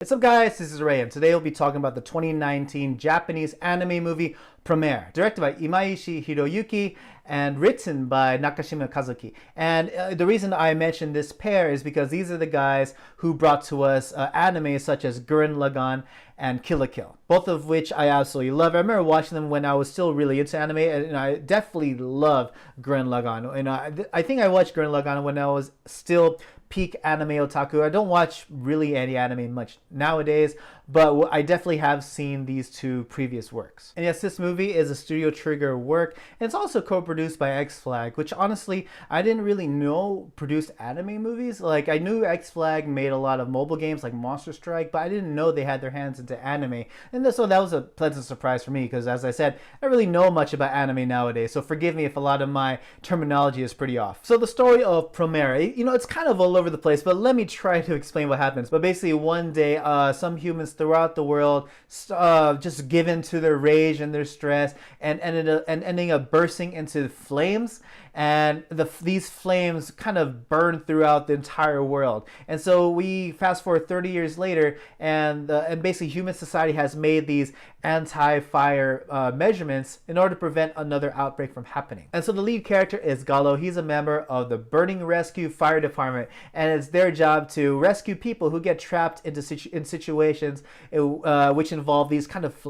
What's up guys, this is Ray and today we'll be talking about the 2019 Japanese anime movie Promare, directed by Imaishi Hiroyuki and written by Nakashima Kazuki. And the reason I mentioned this pair is because these are the guys who brought to us anime such as Gurren Lagann and Kill la Kill, both of which I absolutely love. I remember watching them when I was still really into anime, and I definitely love Gurren Lagann. And I think I watched Gurren Lagann when I was still peak anime otaku. I don't watch really any anime much nowadays, but I definitely have seen these two previous works. And yes, this movie is a Studio Trigger work, and it's also co-produced by X-Flag, which honestly, I didn't really know produced anime movies. Like, I knew X-Flag made a lot of mobile games like Monster Strike, but I didn't know they had their hands into anime. And so that was a pleasant surprise for me, because as I said, I don't really know much about anime nowadays, so forgive me if a lot of my terminology is pretty off. So the story of Promare, it's kind of all over the place, but let me try to explain what happens. But basically, one day, some humans throughout the world just give in to their rage and their stress and ending up bursting into flames, and these flames kind of burn throughout the entire world. And so we fast forward 30 years later, and basically human society has made these anti-fire measurements in order to prevent another outbreak from happening. And so the lead character is Gallo. He's a member of the Burning Rescue Fire Department, and it's their job to rescue people who get trapped in situations which involve these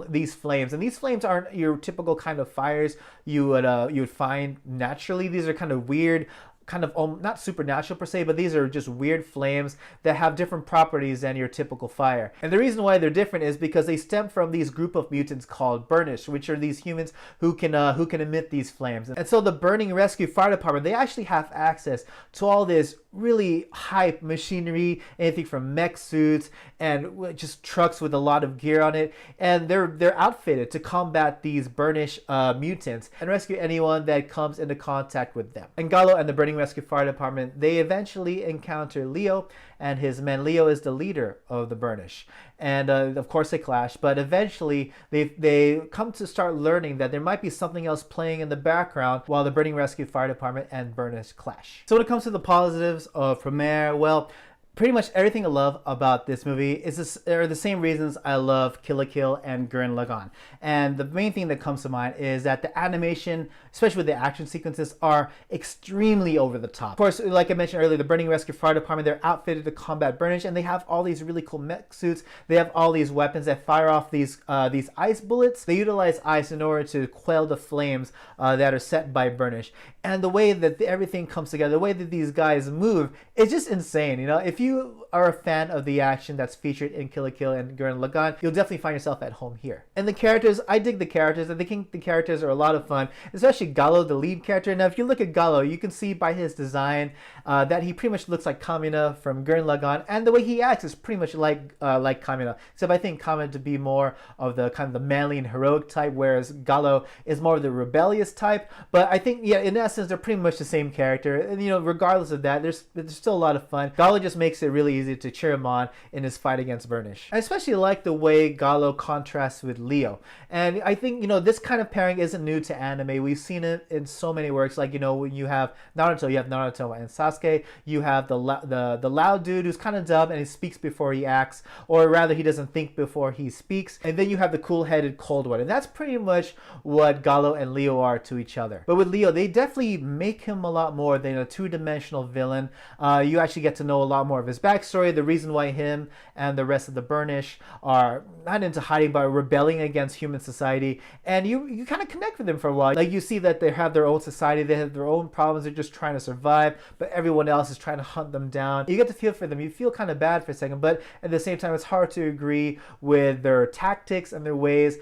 these flames. And these flames aren't your typical kind of fires you would find naturally. These are kind of weird, not supernatural per se, but these are just weird flames that have different properties than your typical fire. And the reason why they're different is because they stem from these group of mutants called Burnish, which are these humans who can emit these flames. And so the Burning Rescue Fire Department, they actually have access to all this really hype machinery, anything from mech suits and just trucks with a lot of gear on it, and they're outfitted to combat these Burnish mutants and rescue anyone that comes into contact with them. And Gallo and the Burning Rescue Fire Department, they eventually encounter Leo and his men. Leo is the leader of the Burnish, and of course they clash, but eventually they come to start learning that there might be something else playing in the background while the Burning Rescue Fire Department and Burnish clash. So when it comes to the positives of Promare, well, pretty much everything I love about this movie are the same reasons I love Kill la Kill and Gurren Lagann. And the main thing that comes to mind is that the animation, especially with the action sequences, are extremely over the top. Of course, like I mentioned earlier, the Burning Rescue Fire Department, they're outfitted to combat Burnish, and they have all these really cool mech suits. They have all these weapons that fire off these ice bullets. They utilize ice in order to quell the flames that are set by Burnish. And the way that everything comes together, the way that these guys move, it's just insane. If you are a fan of the action that's featured in Kill la Kill and Gurren Lagann, you'll definitely find yourself at home here. And the characters, I dig the characters. I think the characters are a lot of fun, especially Gallo, the lead character. Now, if you look at Gallo, you can see by his design that he pretty much looks like Kamina from Gurren Lagann, and the way he acts is pretty much like Kamina, except I think Kamina to be more of the kind of the manly and heroic type, whereas Gallo is more of the rebellious type. But I think, yeah, in essence, they're pretty much the same character. And regardless of that, there's still a lot of fun. Gallo just makes it really easy to cheer him on in his fight against Burnish. I especially like the way Gallo contrasts with Leo. And I think, this kind of pairing isn't new to anime. We've seen it in so many works. Like, when you have Naruto, and Sasuke. You have the loud dude who's kind of dumb and he speaks before he acts, or rather he doesn't think before he speaks. And then you have the cool-headed cold one. And that's pretty much what Gallo and Leo are to each other. But with Leo, they definitely make him a lot more than a two-dimensional villain. You actually get to know a lot more of his backstory, the reason why him and the rest of the Burnish are not into hiding but rebelling against human society, and you kind of connect with them for a while. Like, you see that they have their own society, they have their own problems, they're just trying to survive, but everyone else is trying to hunt them down. You get to feel for them, you feel kind of bad for a second, but at the same time it's hard to agree with their tactics and their ways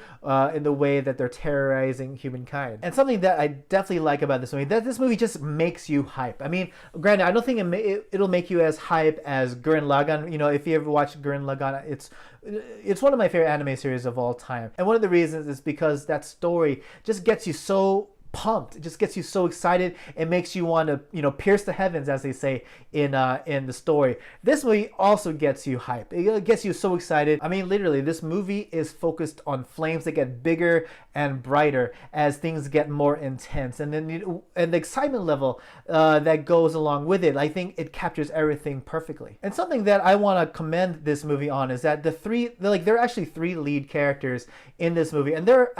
in the way that they're terrorizing humankind. And something that I definitely like about this movie, that this movie just makes you hype. I mean, granted, I don't think it'll make you as hype as Gurren Lagann. If you ever watch Gurren Lagann, it's one of my favorite anime series of all time. And one of the reasons is because that story just gets you so pumped. It just gets you so excited. It makes you want to, pierce the heavens, as they say in the story. This movie also gets you hype. It gets you so excited. I mean, literally, this movie is focused on flames that get bigger and brighter as things get more intense, and then and the excitement level that goes along with it. I think it captures everything perfectly. And something that I want to commend this movie on is that there are actually three lead characters in this movie, and they're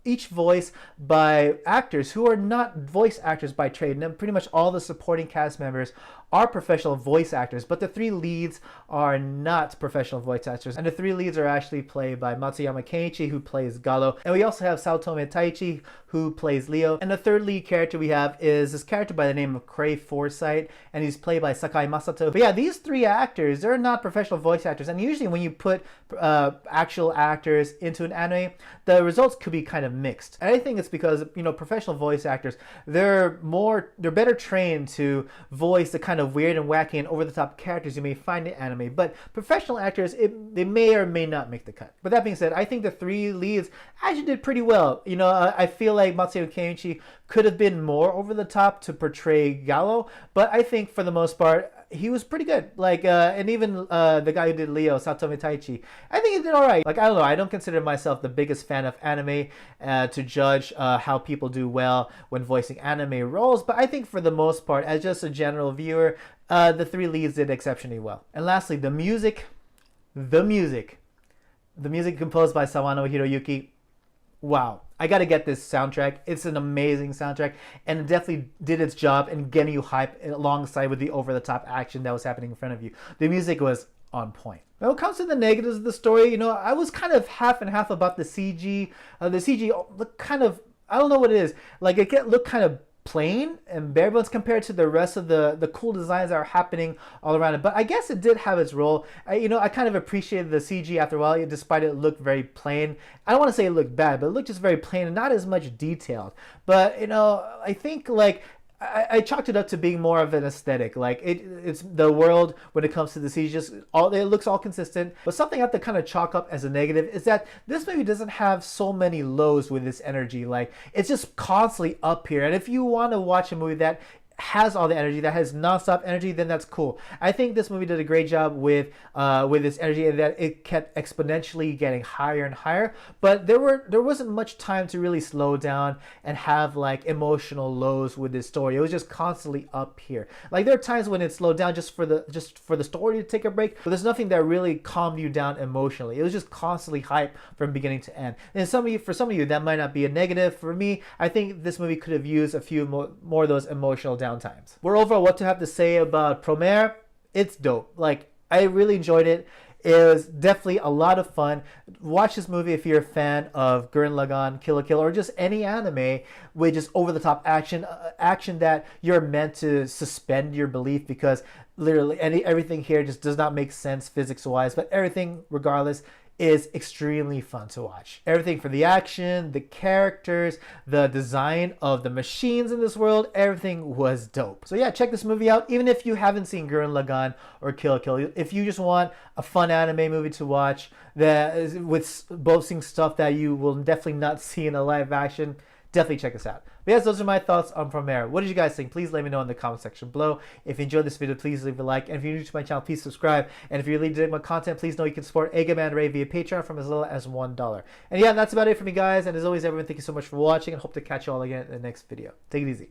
each voiced by actors who are not voice actors by trade. And pretty much all the supporting cast members are professional voice actors, but the three leads are not professional voice actors. And the three leads are actually played by Matsuyama Kenichi, who plays Gallo. And we also have Saotome Taichi, who plays Leo. And the third lead character we have is this character by the name of Cray Forsyth, and he's played by Sakai Masato. But yeah, these three actors, they're not professional voice actors. And usually when you put actual actors into an anime, the results could be kind of mixed. And I think it's because, professional voice actors, they're better trained to voice the kind of weird and wacky and over-the-top characters you may find in anime. But professional actors, they may or may not make the cut. But that being said, I think the three leads actually did pretty well. I feel like Matsuyama Kenichi could have been more over the top to portray Gallo, but I think for the most part, he was pretty good. And even the guy who did Leo, Saotome Taichi, I think he did all right. I don't know. I don't consider myself the biggest fan of anime to judge how people do well when voicing anime roles, but I think for the most part, as just a general viewer, the three leads did exceptionally well. And lastly, the music composed by Sawano Hiroyuki. Wow, I gotta get this soundtrack. It's an amazing soundtrack, and it definitely did its job in getting you hyped alongside with the over-the-top action that was happening in front of you. The music was on point. When it comes to the negatives of the story, I was kind of half and half about the CG. The CG looked kind of, I don't know what it is. It looked kind of plain and bare bones compared to the rest of the cool designs that are happening all around it. But I guess it did have its role. I kind of appreciated the CG after a while, despite it looked very plain. I don't want to say it looked bad, but it looked just very plain and not as much detailed. But I think I chalked it up to being more of an aesthetic. It's the world when it comes to the CG, it looks all consistent. But something I have to kind of chalk up as a negative is that this movie doesn't have so many lows with its energy. It's just constantly up here. And if you want to watch a movie that has all the energy, that has non-stop energy, then that's cool. I think this movie did a great job with its energy, and that it kept exponentially getting higher and higher. But there wasn't much time to really slow down and have emotional lows with this story. It was just constantly up here. There are times when it slowed down just for the story to take a break, but there's nothing that really calmed you down emotionally. It was just constantly hype from beginning to end. And for some of you that might not be a negative. For me, I think this movie could have used a few more of those emotional downtimes. We're overall what to have to say about Promare. It's dope. I really enjoyed it. It was definitely a lot of fun. Watch this movie if you're a fan of Gurren Lagann, Kill la Kill, or just any anime with just over-the-top action that you're meant to suspend your belief, because literally everything here just does not make sense physics-wise, but everything, regardless, is extremely fun to watch. Everything for the action, the characters, the design of the machines in this world, everything was dope. So yeah, check this movie out, even if you haven't seen Gurren Lagann or Kill la Kill. If you just want a fun anime movie to watch that is with boasting stuff that you will definitely not see in a live action, definitely check this out. But yes, those are my thoughts on Promare. What did you guys think? Please let me know in the comment section below. If you enjoyed this video, please leave a like. And if you're new to my channel, please subscribe. And if you really dig my content, please know you can support Eiga-Man Ray via Patreon from as little as $1. And yeah, that's about it for me, guys. And as always, everyone, thank you so much for watching, and hope to catch you all again in the next video. Take it easy.